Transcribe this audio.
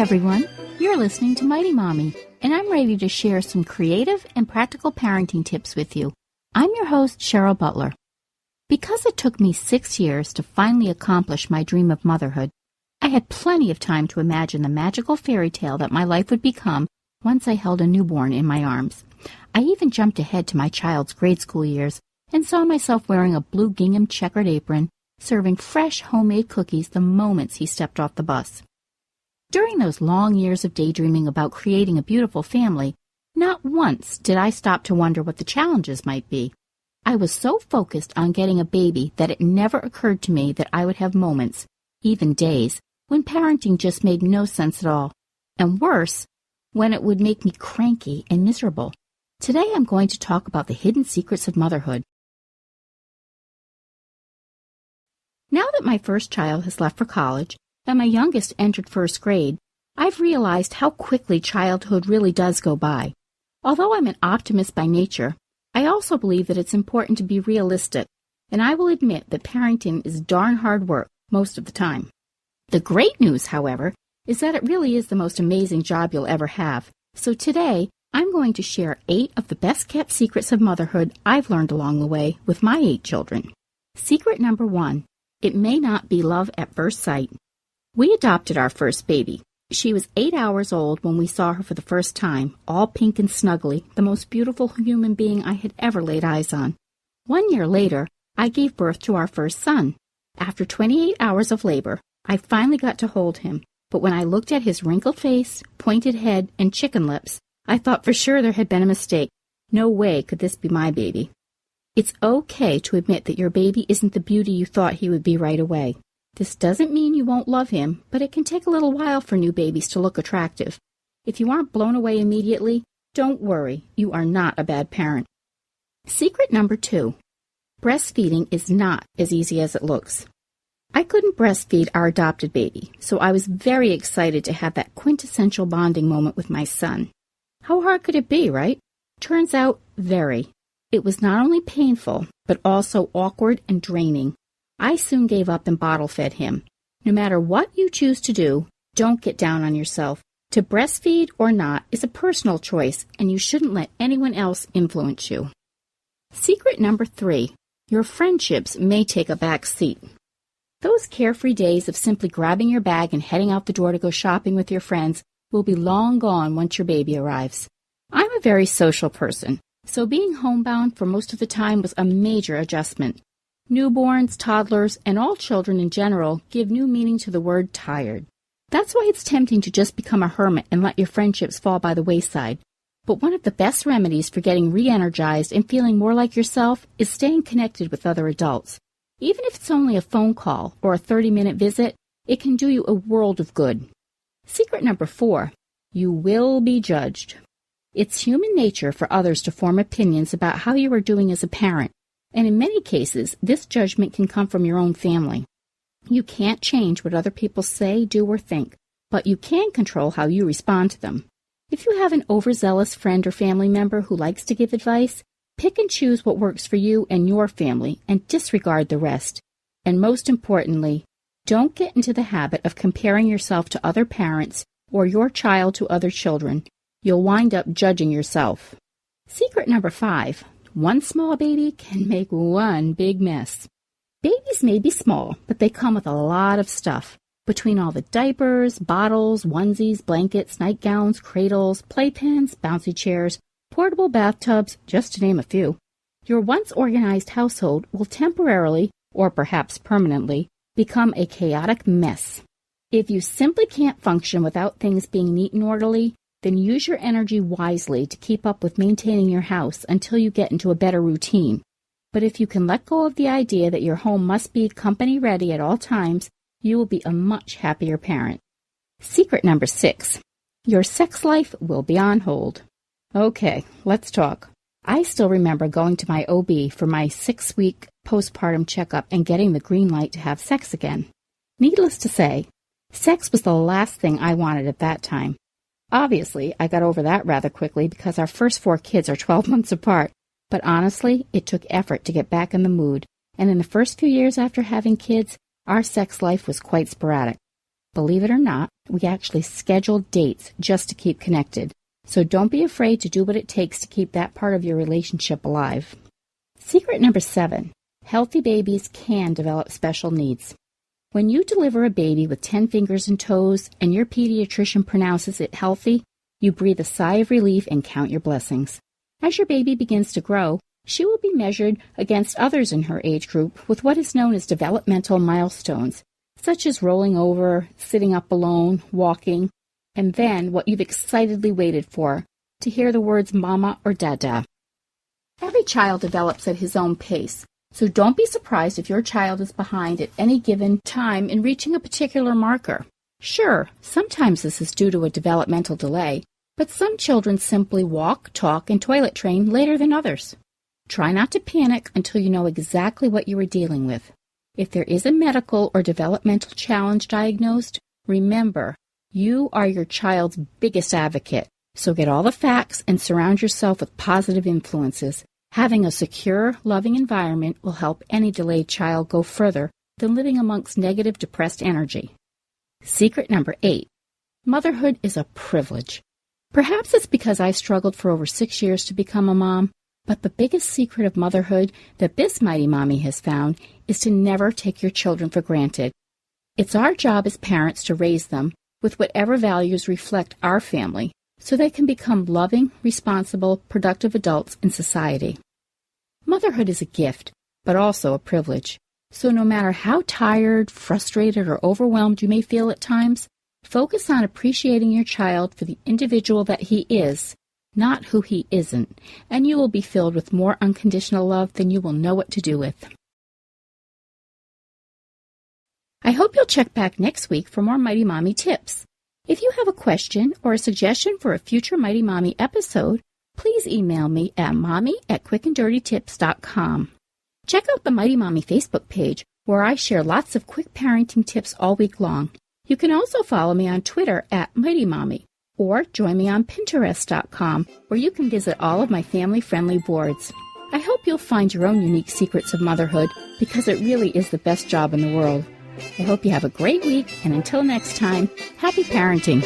everyone, you're listening to Mighty Mommy, and I'm ready to share some creative and practical parenting tips with you. I'm your host, Cheryl Butler. Because it took me 6 years to finally accomplish my dream of motherhood, I had plenty of time to imagine the magical fairy tale that my life would become once I held a newborn in my arms. I even jumped ahead to my child's grade school years and saw myself wearing a blue gingham checkered apron, serving fresh homemade cookies the moments he stepped off the bus. During those long years of daydreaming about creating a beautiful family, not once did I stop to wonder what the challenges might be. I was so focused on getting a baby that it never occurred to me that I would have moments, even days, when parenting just made no sense at all. And worse, when it would make me cranky and miserable. Today I'm going to talk about the hidden secrets of motherhood. Now that my first child has left for college, and my youngest entered first grade, I've realized how quickly childhood really does go by. Although I'm an optimist by nature, I also believe that it's important to be realistic, and I will admit that parenting is darn hard work most of the time. The great news, however, is that it really is the most amazing job you'll ever have. So today, I'm going to share 8 of the best-kept secrets of motherhood I've learned along the way with my 8 children. Secret number 1, it may not be love at first sight. We adopted our first baby. She was 8 hours old when we saw her for the first time, all pink and snuggly, the most beautiful human being I had ever laid eyes on. 1 year later, I gave birth to our first son. After 28 hours of labor, I finally got to hold him, but when I looked at his wrinkled face, pointed head, and chicken lips, I thought for sure there had been a mistake. No way could this be my baby. It's okay to admit that your baby isn't the beauty you thought he would be right away. This doesn't mean you won't love him, but it can take a little while for new babies to look attractive. If you aren't blown away immediately, don't worry, you are not a bad parent. Secret number 2, breastfeeding is not as easy as it looks. I couldn't breastfeed our adopted baby, so I was very excited to have that quintessential bonding moment with my son. How hard could it be, right? Turns out, very. It was not only painful, but also awkward and draining. I soon gave up and bottle-fed him. No matter what you choose to do, don't get down on yourself. To breastfeed or not is a personal choice, and you shouldn't let anyone else influence you. Secret number 3, your friendships may take a back seat. Those carefree days of simply grabbing your bag and heading out the door to go shopping with your friends will be long gone once your baby arrives. I'm a very social person, so being homebound for most of the time was a major adjustment. Newborns, toddlers, and all children in general give new meaning to the word tired. That's why it's tempting to just become a hermit and let your friendships fall by the wayside. But one of the best remedies for getting re-energized and feeling more like yourself is staying connected with other adults. Even if it's only a phone call or a 30-minute visit, it can do you a world of good. Secret number 4, you will be judged. It's human nature for others to form opinions about how you are doing as a parent. And in many cases, this judgment can come from your own family. You can't change what other people say, do, or think, but you can control how you respond to them. If you have an overzealous friend or family member who likes to give advice, pick and choose what works for you and your family and disregard the rest. And most importantly, don't get into the habit of comparing yourself to other parents or your child to other children. You'll wind up judging yourself. Secret number 5. One small baby can make one big mess. Babies may be small, but they come with a lot of stuff. Between all the diapers, bottles, onesies, blankets, nightgowns, cradles, playpens, bouncy chairs, portable bathtubs, just to name a few, your once organized household will temporarily, or perhaps permanently, become a chaotic mess. If you simply can't function without things being neat and orderly, then use your energy wisely to keep up with maintaining your house until you get into a better routine. But if you can let go of the idea that your home must be company ready at all times, you will be a much happier parent. Secret number 6, your sex life will be on hold. Okay, let's talk. I still remember going to my OB for my 6-week postpartum checkup and getting the green light to have sex again. Needless to say, sex was the last thing I wanted at that time. Obviously, I got over that rather quickly because our first 4 kids are 12 months apart, but honestly, it took effort to get back in the mood, and in the first few years after having kids, our sex life was quite sporadic. Believe it or not, we actually schedule dates just to keep connected. So don't be afraid to do what it takes to keep that part of your relationship alive. Secret number 7. Healthy babies can develop special needs. When you deliver a baby with 10 fingers and toes and your pediatrician pronounces it healthy, you breathe a sigh of relief and count your blessings. As your baby begins to grow, she will be measured against others in her age group with what is known as developmental milestones, such as rolling over, sitting up alone, walking, and then what you've excitedly waited for, to hear the words mama or dada. Every child develops at his own pace, so don't be surprised if your child is behind at any given time in reaching a particular marker. Sure, sometimes this is due to a developmental delay, but some children simply walk, talk, and toilet train later than others. Try not to panic until you know exactly what you are dealing with. If there is a medical or developmental challenge diagnosed, remember, you are your child's biggest advocate, so get all the facts and surround yourself with positive influences. Having a secure, loving environment will help any delayed child go further than living amongst negative, depressed energy. Secret number 8. Motherhood is a privilege. Perhaps it's because I struggled for over 6 years to become a mom, but the biggest secret of motherhood that this mighty mommy has found is to never take your children for granted. It's our job as parents to raise them with whatever values reflect our family, so they can become loving, responsible, productive adults in society. Motherhood is a gift, but also a privilege. So no matter how tired, frustrated, or overwhelmed you may feel at times, focus on appreciating your child for the individual that he is, not who he isn't, and you will be filled with more unconditional love than you will know what to do with. I hope you'll check back next week for more Mighty Mommy tips. If you have a question or a suggestion for a future Mighty Mommy episode, please email me at mommy@quickanddirtytips.com. Check out the Mighty Mommy Facebook page, where I share lots of quick parenting tips all week long. You can also follow me on Twitter at Mighty Mommy, or join me on Pinterest.com, where you can visit all of my family-friendly boards. I hope you'll find your own unique secrets of motherhood, because it really is the best job in the world. I hope you have a great week, and until next time, happy parenting.